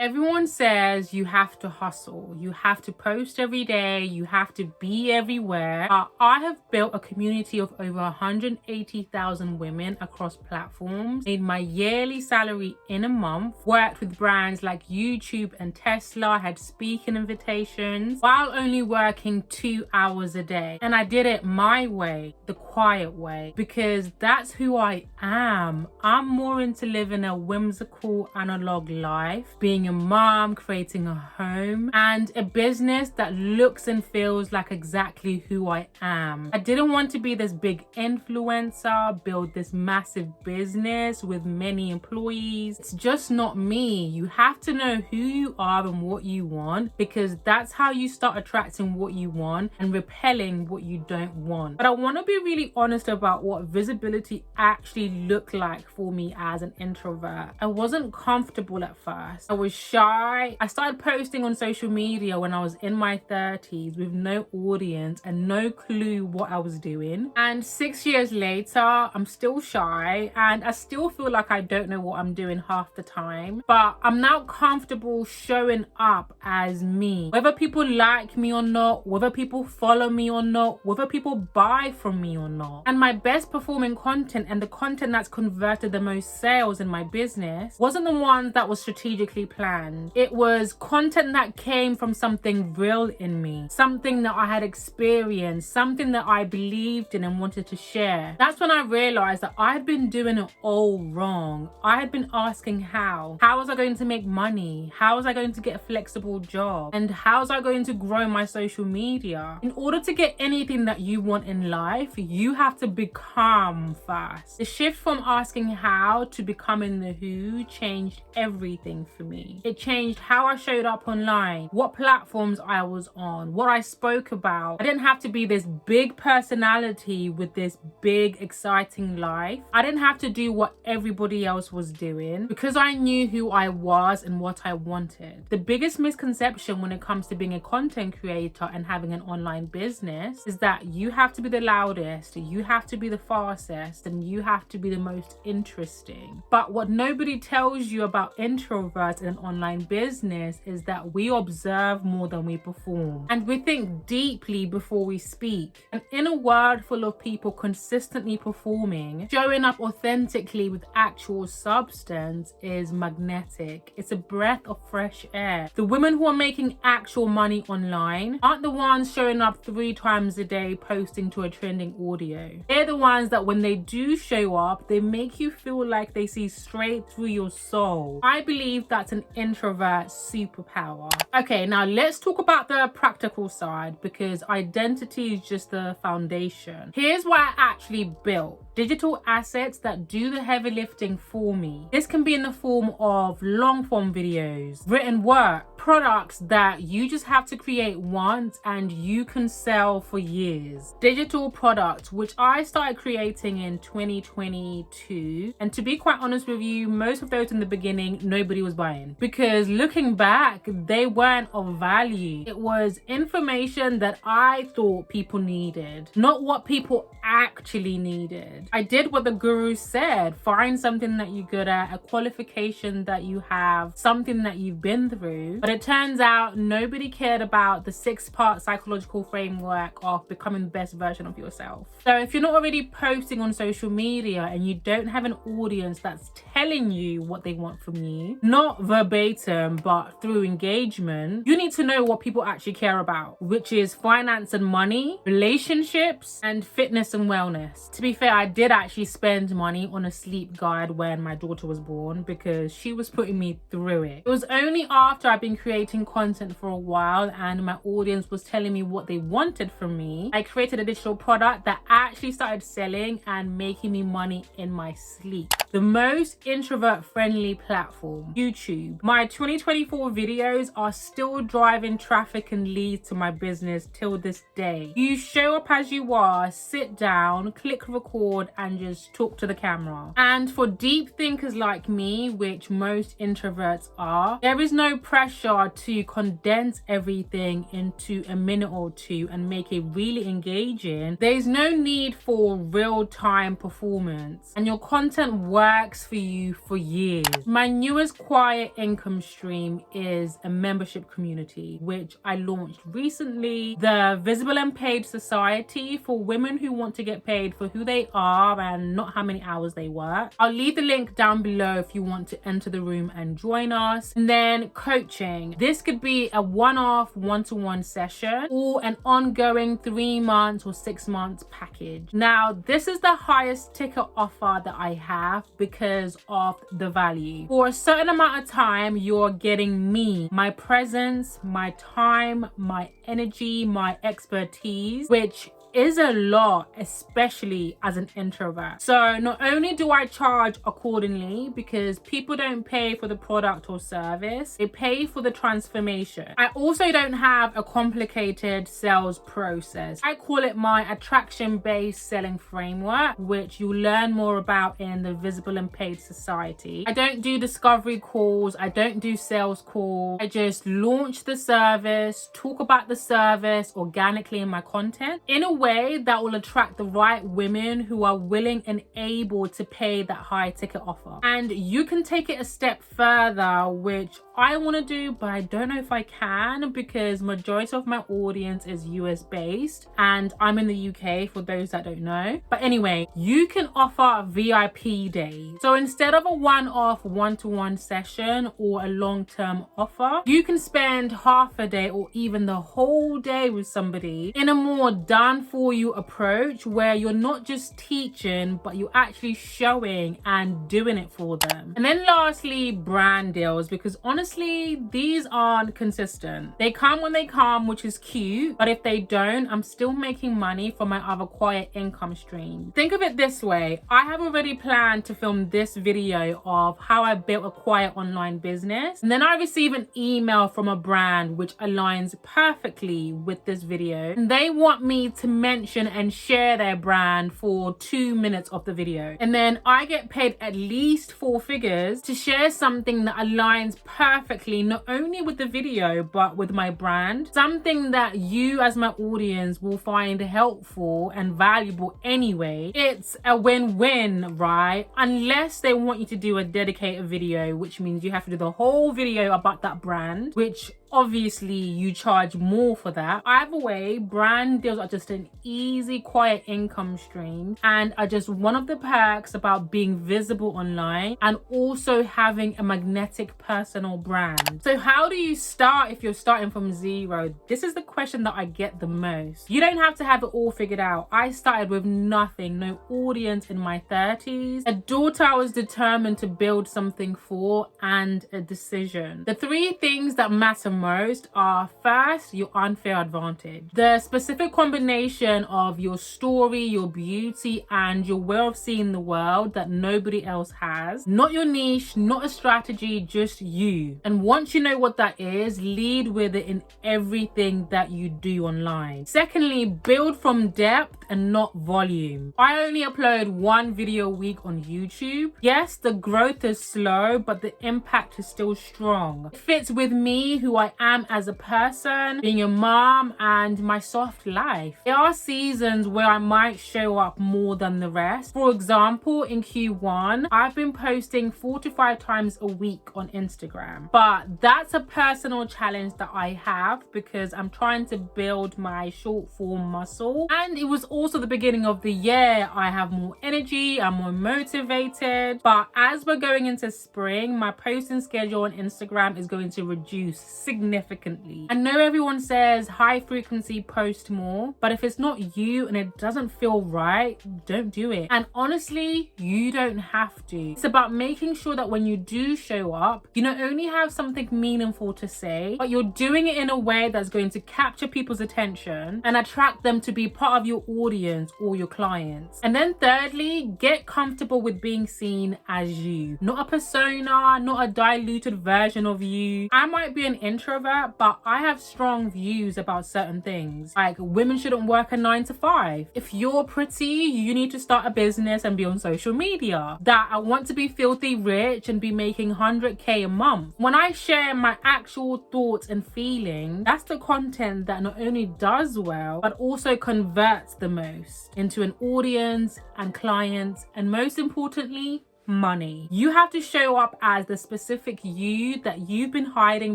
Everyone says you have to hustle, you have to post every day, you have to be everywhere. I have built a community of over 180,000 women across platforms, made my yearly salary in a month, worked with brands like YouTube and Tesla, had speaking invitations, while only working 2 hours a day. And I did it my way, the quiet way, because that's who I am. I'm more into living a whimsical analog life, being a mom, creating a home, and a business that looks and feels like exactly who I am. I didn't want to be this big influencer, build this massive business with many employees. It's just not me. You have to know who you are and what you want, because that's how you start attracting what you want and repelling what you don't want. But I want to be really honest about what visibility actually looked like for me as an introvert. I wasn't comfortable at first. I was shy. I started posting on social media when I was in my 30s with no audience and no clue what I was doing. And 6 years later, I'm still shy and I still feel like I don't know what I'm doing half the time. But I'm now comfortable showing up as me. Whether people like me or not, whether people follow me or not, whether people buy from me or not. And my best performing content and the content that's converted the most sales in my business wasn't the one that was strategically planned. It was content that came from something real in me, something that I had experienced, something that I believed in and wanted to share. That's when I realized that I had been doing it all wrong. I had been asking how was I going to make money? How was I going to get a flexible job? And how was I going to grow my social media? In order to get anything that you want in life, you have to become first. The shift from asking how to becoming the who changed everything for me. It changed how I showed up online, what platforms I was on, what I spoke about. I didn't have to be this big personality with this big, exciting life. I didn't have to do what everybody else was doing because I knew who I was and what I wanted. The biggest misconception when it comes to being a content creator and having an online business is that you have to be the loudest, you have to be the fastest, and you have to be the most interesting. But what nobody tells you about introverts in an online business is that we observe more than we perform, and we think deeply before we speak. And in a world full of people consistently performing, showing up authentically with actual substance is magnetic. It's a breath of fresh air. The women who are making actual money online aren't the ones showing up 3 times a day posting to a trending audio. They're the ones that when they do show up, they make you feel like they see straight through your soul. I believe that's an introvert superpower. Okay, now let's talk about the practical side, because identity is just the foundation. Here's what I actually built: digital assets that do the heavy lifting for me. This can be in the form of long form videos, written work, products that you just have to create once and you can sell for years. Digital products, which I started creating in 2022. And to be quite honest with you, most of those in the beginning, nobody was buying, because looking back, they weren't of value. It was information that I thought people needed, not what people actually needed. I did what the guru said: find something that you're good at, a qualification that you have, something that you've been through. But it turns out nobody cared about the 6-part psychological framework of becoming the best version of yourself. So if you're not already posting on social media and you don't have an audience that's telling you what they want from you, not verbatim but through engagement, you need to know what people actually care about, which is finance and money, relationships, and fitness and wellness. To be fair, I did actually spend money on a sleep guide when my daughter was born because she was putting me through it. It was only after I've been creating content for a while and my audience was telling me what they wanted from me, I created a digital product that actually started selling and making me money in my sleep. The most introvert friendly platform, YouTube. My 2024 videos are still driving traffic and leads to my business till this day. You show up as you are, sit down, click record, and just talk to the camera. And for deep thinkers like me, which most introverts are, there is no pressure to condense everything into a minute or two and make it really engaging. There's no need for real-time performance, and your content works for you for years. My newest quiet income stream is a membership community, which I launched recently, the Visible and Paid Society, for women who want to get paid for who they are and not how many hours they work. I'll leave the link down below if you want to enter the room and join us. And then coaching. This could be a one-off, one-to-one session or an ongoing 3 months or 6 months package. Now, this is the highest ticket offer that I have because of the value. For a certain amount of time, you're getting me, my presence, my time, my energy, my expertise, which is a lot, especially as an introvert. So not only do I charge accordingly, because people don't pay for the product or service, they pay for the transformation. I also don't have a complicated sales process. I call it my attraction-based selling framework, which you'll learn more about in the Visible and Paid Society. I don't do discovery calls, I don't do sales calls. I just launch the service, talk about the service organically in my content in a way that will attract the right women who are willing and able to pay that high ticket offer. And you can take it a step further, which I want to do, but I don't know if I can, because majority of my audience is US based and I'm in the UK, for those that don't know. But anyway, you can offer VIP days. So instead of a one-off one-to-one session or a long-term offer, you can spend half a day or even the whole day with somebody in a more done for you approach, where you're not just teaching, but you're actually showing and doing it for them. And then lastly, brand deals, because honestly, these aren't consistent. They come when they come, which is cute, but if they don't, I'm still making money from my other quiet income stream. Think of it this way. I have already planned to film this video of how I built a quiet online business, and then I receive an email from a brand which aligns perfectly with this video, and they want me to mention and share their brand for 2 minutes of the video. And then I get paid at least 4 figures to share something that aligns perfectly not only with the video but with my brand, something that you as my audience will find helpful and valuable anyway. It's a win-win, right? Unless they want you to do a dedicated video, which means you have to do the whole video about that brand, which obviously you charge more for that. Either way, brand deals are just an easy, quiet income stream and are just one of the perks about being visible online and also having a magnetic personal brand. So how do you start if you're starting from zero? This is the question that I get the most. You don't have to have it all figured out. I started with nothing, no audience in my 30s, a daughter I was determined to build something for, and a decision. The 3 things that matter most are, first, your unfair advantage. The specific combination of your story, your beauty, and your way of seeing the world that nobody else has. Not your niche, not a strategy, just you. And once you know what that is, lead with it in everything that you do online. Secondly, build from depth and not volume. I only upload 1 video a week on YouTube. Yes, the growth is slow, but the impact is still strong. It fits with me, who I am as a person, being a mom, and my soft life. There are seasons where I might show up more than the rest. For example, in Q1, I've been posting 4 to 5 times a week on Instagram. But that's a personal challenge that I have because I'm trying to build my short form muscle. And it was also the beginning of the year. I have more energy, I'm more motivated. But as we're going into spring, my posting schedule on Instagram is going to reduce significantly. I know everyone says high frequency post more, but if it's not you and it doesn't feel right, don't do it. And honestly, you don't have to. It's about making sure that when you do show up, you not only have something meaningful to say, but you're doing it in a way that's going to capture people's attention and attract them to be part of your audience or your clients. And then thirdly, get comfortable with being seen as you, not a persona, not a diluted version of you. I might be an introvert, but I have strong views about certain things, like women shouldn't work a 9 to 5. If you're pretty, you need to start a business and be on social media. That I want to be filthy rich and be making 100k a month. When I share my actual thoughts and feelings, that's the content that not only does well, but also converts the most into an audience and clients, and most importantly, money. You have to show up as the specific you that you've been hiding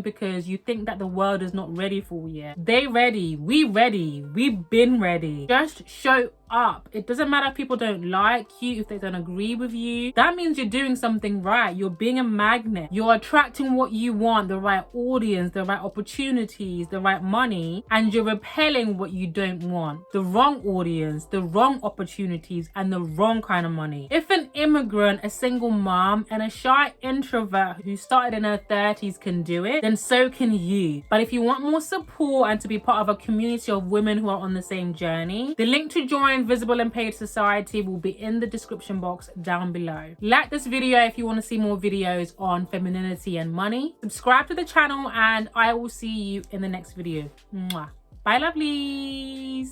because you think that the world is not ready for you. They ready. We've been ready. Just show up. It doesn't matter if people don't like you, if they don't agree with you. That means you're doing something right. You're being a magnet. You're attracting what you want, the right audience, the right opportunities, the right money, and you're repelling what you don't want. The wrong audience, the wrong opportunities, and the wrong kind of money. If an immigrant, a single mom, and a shy introvert who started in her 30s can do it, then so can you. But if you want more support and to be part of a community of women who are on the same journey, the link to join Visible and Paid Society will be in the description box down below. Like this video if you want to see more videos on femininity and money. Subscribe to the channel and I will see you in the next video. Mwah. Bye lovelies.